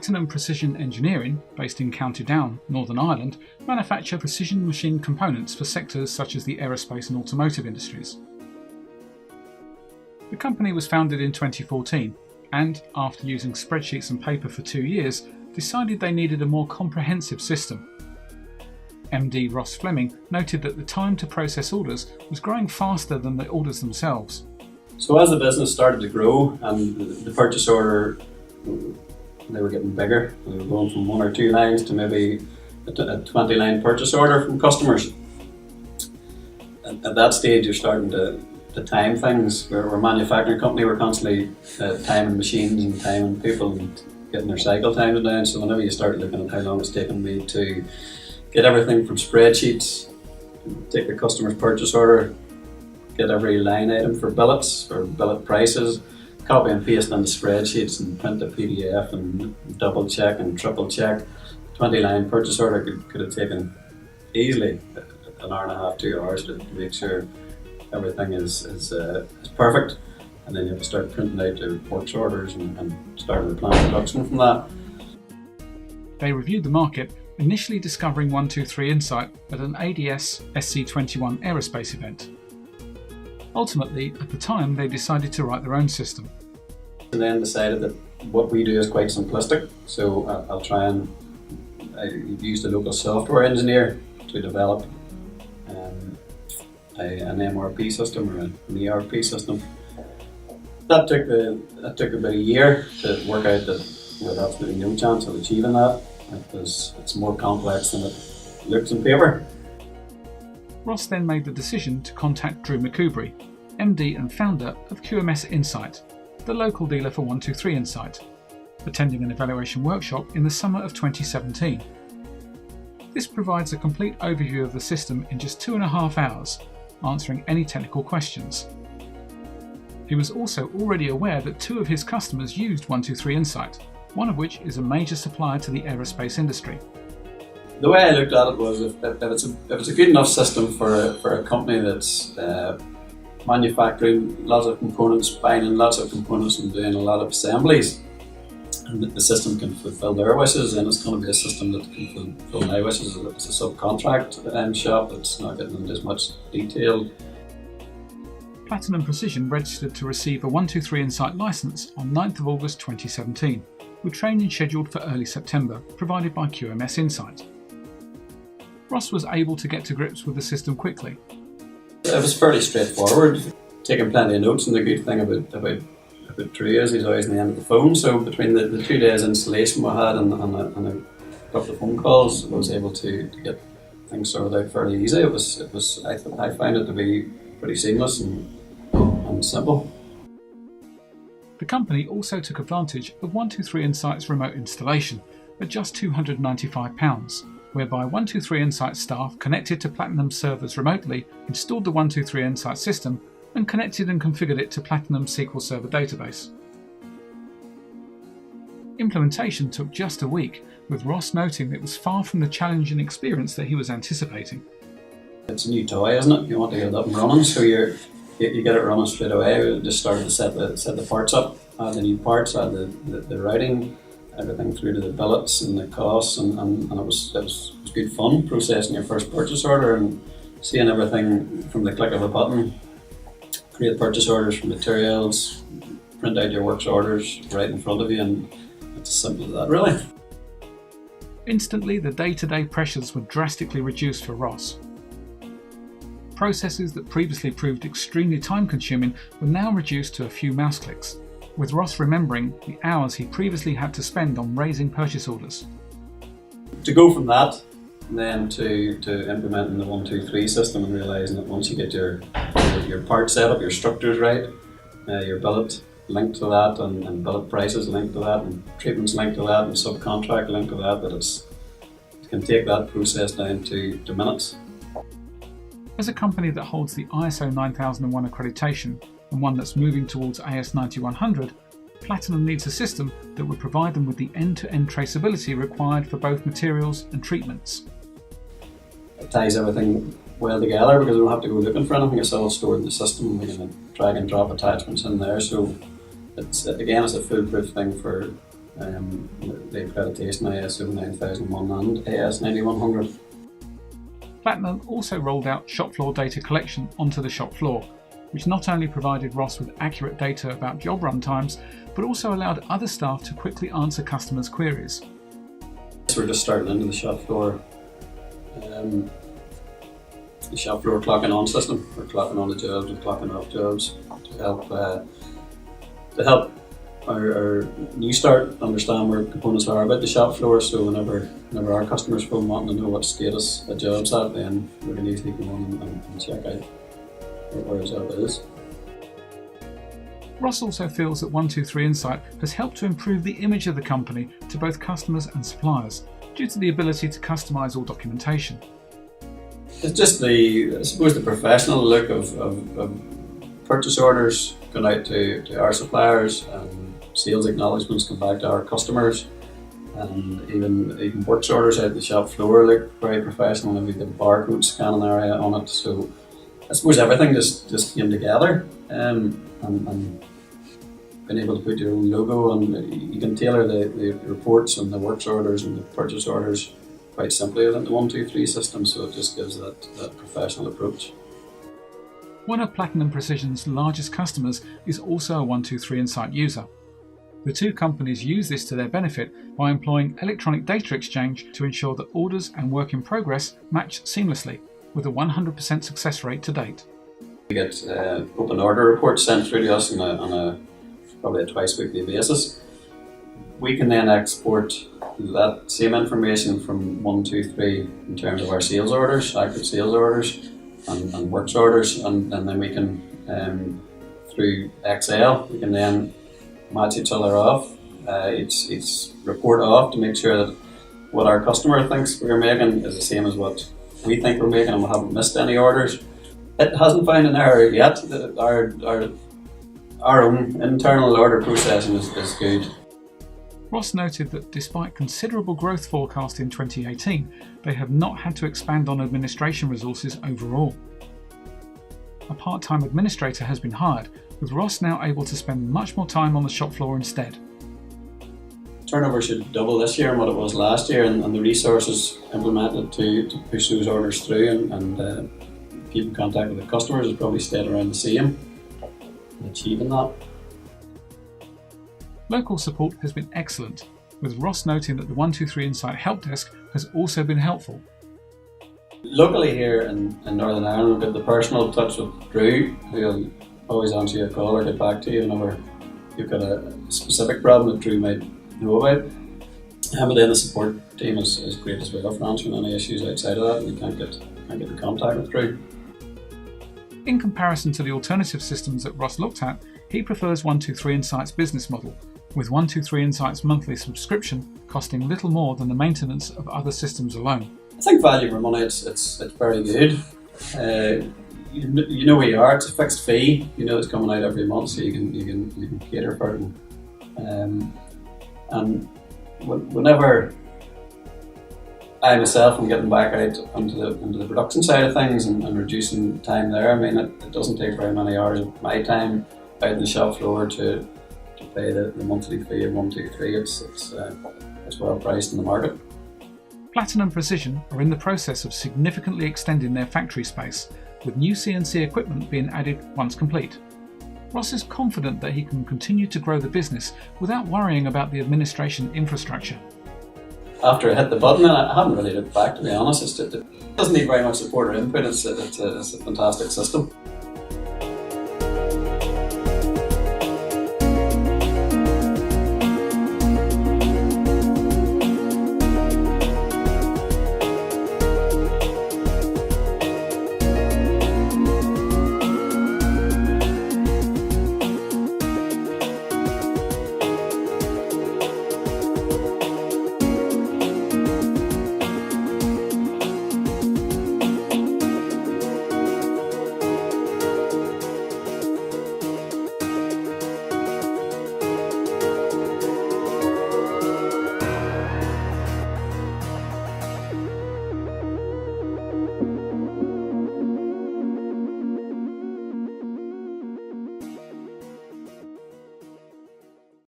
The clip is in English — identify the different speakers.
Speaker 1: Platinum Precision Engineering, based in County Down, Northern Ireland, manufacture precision machine components for sectors such as the aerospace and automotive industries. The company was founded in 2014 and, after using spreadsheets and paper for 2 years, decided they needed a more comprehensive system. MD Ross Fleming noted that the time to process orders was growing faster than the orders themselves.
Speaker 2: So as the business started to grow and the purchase order, they were getting bigger. They were going from 1 or 2 lines to maybe a 20-line purchase order from customers. At that stage, you're starting to time things. We're a manufacturing company, we're constantly timing machines and timing people and getting their cycle times down. So whenever you start looking at how long it's taken me to get everything from spreadsheets, take the customer's purchase order, get every line item for billets or billet prices, copy and paste into spreadsheets and print a PDF and double check and triple check. 20-line purchase order could have taken easily an hour and a half, 2 hours to make sure everything is perfect. And then you have to start printing out the works orders and starting the planned production from that.
Speaker 1: They reviewed the market, initially discovering 123 Insight at an ADS SC21 aerospace event. Ultimately, at the time, they decided to write their own system.
Speaker 2: And then decided that what we do is quite simplistic, so I'll try and I used a local software engineer to develop an MRP system or an ERP system. That took about a year to work out that we had absolutely no chance of achieving that. It's more complex than it looks on paper.
Speaker 1: Ross then made the decision to contact Drew McCoubrey, MD and founder of QMS Insight, the local dealer for 123 Insight, attending an evaluation workshop in the summer of 2017. This provides a complete overview of the system in just 2.5 hours, answering any technical questions. He was also already aware that 2 of his customers used 123 Insight, one of which is a major supplier to the aerospace industry.
Speaker 2: The way I looked at it was if it's a good enough system for a company that's manufacturing lots of components, buying in lots of components and doing a lot of assemblies, and that the system can fulfill their wishes, then it's going to be a system that can fulfill my wishes. It's a subcontract shop that's not getting into as much detail.
Speaker 1: Platinum Precision registered to receive a 123 Insight license on 9th of August 2017, with training scheduled for early September, provided by QMS Insight. Ross was able to get to grips with the system quickly.
Speaker 2: It was fairly straightforward, taking plenty of notes, and the good thing about Drew is he's always on the end of the phone, so between the 2 days installation we had and a couple of phone calls, I was able to get things sorted out fairly easy. I found it to be pretty seamless and simple.
Speaker 1: The company also took advantage of 123 Insight's remote installation at just £295, whereby 123 Insight staff connected to Platinum servers remotely, installed the 123 Insight system, and connected and configured it to Platinum's SQL Server database. Implementation took just a week, with Ross noting it was far from the challenging experience that he was anticipating.
Speaker 2: It's a new toy, isn't it? You want to get it up and running, so you get it running straight away. We just started to set the parts up, add the new parts, add the routing, everything through to the billets and the costs, and it was good fun processing your first purchase order and seeing everything from the click of a button. Create purchase orders for materials, print out your works orders right in front of you, and it's as simple as that, really.
Speaker 1: Instantly, the day-to-day pressures were drastically reduced for Ross. Processes that previously proved extremely time-consuming were now reduced to a few mouse clicks, with Ross remembering the hours he previously had to spend on raising purchase orders.
Speaker 2: To go from that then to implementing the 123 system and realising that once you get your part set up, your structures right, your billet linked to that, and billet prices linked to that, and treatments linked to that, and subcontract linked to that, it can take that process down to minutes.
Speaker 1: As a company that holds the ISO 9001 accreditation and one that's moving towards AS 9100, Platinum needs a system that would provide them with the end-to-end traceability required for both materials and treatments.
Speaker 2: It ties everything well together because we don't have to go looking for anything. It's all stored in the system. We can drag and drop attachments in there, so it's a foolproof thing for the accreditation ISO 9001 and AS 9100.
Speaker 1: Platinum also rolled out shop floor data collection onto the shop floor, which not only provided Ross with accurate data about job run times, but also allowed other staff to quickly answer customers' queries.
Speaker 2: So we're just starting into the shop floor clocking on system. We're clocking on the jobs and clocking off jobs to help our new start understand where components are about the shop floor. So whenever our customers phone wanting to know what status a job's at, then we can easily go on and check out where a job is.
Speaker 1: Ross also feels that 123 Insight has helped to improve the image of the company to both customers and suppliers due to the ability to customise all documentation.
Speaker 2: It's just the professional look of purchase orders going out to our suppliers, and sales acknowledgements come back to our customers, and even works orders out the shop floor look very professional, and we've got a barcode scanning area on it. So I suppose everything just came together, and being able to put your own logo, and you can tailor the reports and the works orders and the purchase orders quite simply within the 123 system, so it just gives that professional approach.
Speaker 1: One of Platinum Precision's largest customers is also a 123 Insight user. The two companies use this to their benefit by employing electronic data exchange to ensure that orders and work in progress match seamlessly, with a 100% success rate to date.
Speaker 2: We get open order reports sent through to us on probably a twice weekly basis. We can then export that same information from 123 in terms of our sales orders, active sales orders and works orders, and then we can, through Excel, we can then match each other off, each report off, to make sure that what our customer thinks we're making is the same as what we think we're making, and we haven't missed any orders. It hasn't found an error yet. Our own internal order processing is good.
Speaker 1: Ross noted that despite considerable growth forecast in 2018, they have not had to expand on administration resources overall. A part-time administrator has been hired, with Ross now able to spend much more time on the shop floor instead.
Speaker 2: Turnover should double this year on what it was last year, and the resources implemented to push those orders through and keep in contact with the customers has probably stayed around the same, achieving that.
Speaker 1: Local support has been excellent, with Ross noting that the 123 Insight help desk has also been helpful.
Speaker 2: Locally here in Northern Ireland, we've got the personal touch with Drew, who'll always answer your call or get back to you whenever you've got a specific problem that Drew might know about. But then the support team is great as well for answering any issues outside of that, and you can't get in contact with Drew.
Speaker 1: In comparison to the alternative systems that Ross looked at, he prefers 123 Insight's business model, with 123 Insight's monthly subscription costing little more than the maintenance of other systems alone.
Speaker 2: I think value for money, it's very good. You know where you are. It's a fixed fee. You know it's coming out every month, so you can cater for it. And whenever I myself am getting back out into the production side of things and reducing time there, I mean it doesn't take very many hours of my time out in the shop floor to pay the monthly fee of 123. It's well priced in the market.
Speaker 1: Platinum Precision are in the process of significantly extending their factory space, with new CNC equipment being added once complete. Ross is confident that he can continue to grow the business without worrying about the administration infrastructure.
Speaker 2: After I hit the button, I haven't really looked back, to be honest. It doesn't need very much support or input. It's a fantastic system.